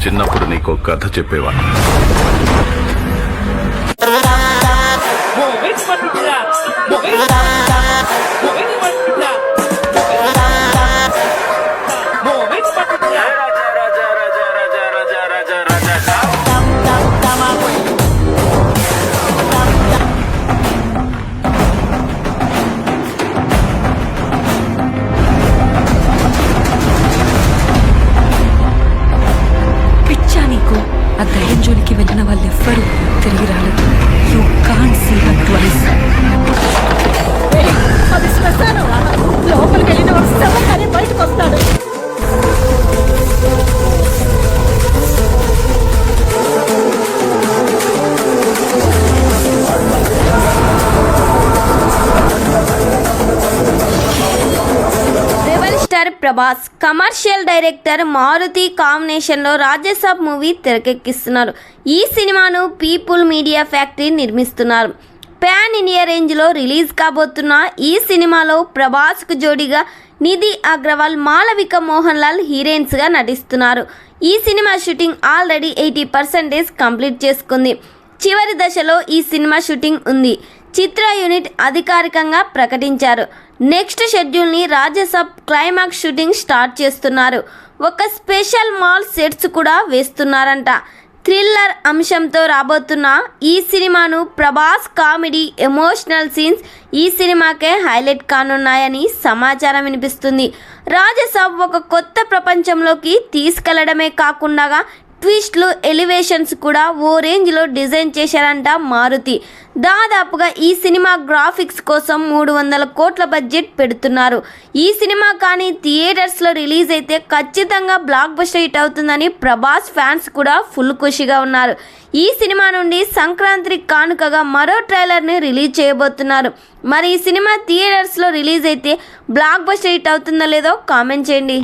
చిన్నప్పుడు నీకు కథ చెప్పేవాడు. ఆ ధైర్యం జోలికి వెళ్ళిన వాళ్ళెవ్వరూ తిరిగి రాలేదు. You can't see her twice. అది శ్మశానం. లోపలికి వెళ్ళిన వాడు శవంగానే బయటకు వస్తాడు. ప్రభాస్ కమర్షియల్ డైరెక్టర్ మారుతి కాంబినేషన్లో రాజసాబ్ మూవీ తెరకెక్కిస్తున్నారు. ఈ సినిమాను పీపుల్ మీడియా ఫ్యాక్టరీ నిర్మిస్తున్నారు. పాన్ ఇండియా రేంజ్లో రిలీజ్ కాబోతున్న ఈ సినిమాలో ప్రభాస్కు జోడీగా నిధి అగ్రవాల్, మాళవిక మోహన్ లాల్ హీరోయిన్స్గా నటిస్తున్నారు. ఈ సినిమా షూటింగ్ ఆల్రెడీ 80% కంప్లీట్ చేసుకుంది. చివరి దశలో ఈ సినిమా షూటింగ్ ఉంది. చిత్ర యూనిట్ అధికారికంగా ప్రకటించారు. నెక్స్ట్ షెడ్యూల్ని రాజసాబ్ క్లైమాక్స్ షూటింగ్ స్టార్ట్ చేస్తున్నారు. ఒక స్పెషల్ మాల్ సెట్స్ కూడా వేస్తున్నారంట. థ్రిల్లర్ అంశంతో రాబోతున్న ఈ సినిమాను ప్రభాస్ కామెడీ, ఎమోషనల్ సీన్స్ ఈ సినిమాకే హైలైట్ కానున్నాయని సమాచారం వినిపిస్తుంది. రాజసాబ్ ఒక కొత్త ప్రపంచంలోకి తీసుకెళ్లడమే కాకుండా ట్విస్ట్లు, ఎలివేషన్స్ కూడా ఓ రేంజ్లో డిజైన్ చేశారంట మారుతి. దాదాపుగా ఈ సినిమా గ్రాఫిక్స్ కోసం 300 కోట్ల బడ్జెట్ పెడుతున్నారు. ఈ సినిమా కానీ థియేటర్స్లో రిలీజ్ అయితే ఖచ్చితంగా బ్లాక్ బస్టర్ హిట్ అవుతుందని ప్రభాస్ ఫ్యాన్స్ కూడా ఫుల్ ఖుషిగా ఉన్నారు. ఈ సినిమా నుండి సంక్రాంతి కానుకగా మరో ట్రైలర్ని రిలీజ్ చేయబోతున్నారు. మరి ఈ సినిమా థియేటర్స్లో రిలీజ్ అయితే బ్లాక్ బస్టర్ హిట్ అవుతుందో లేదో కామెంట్ చేయండి.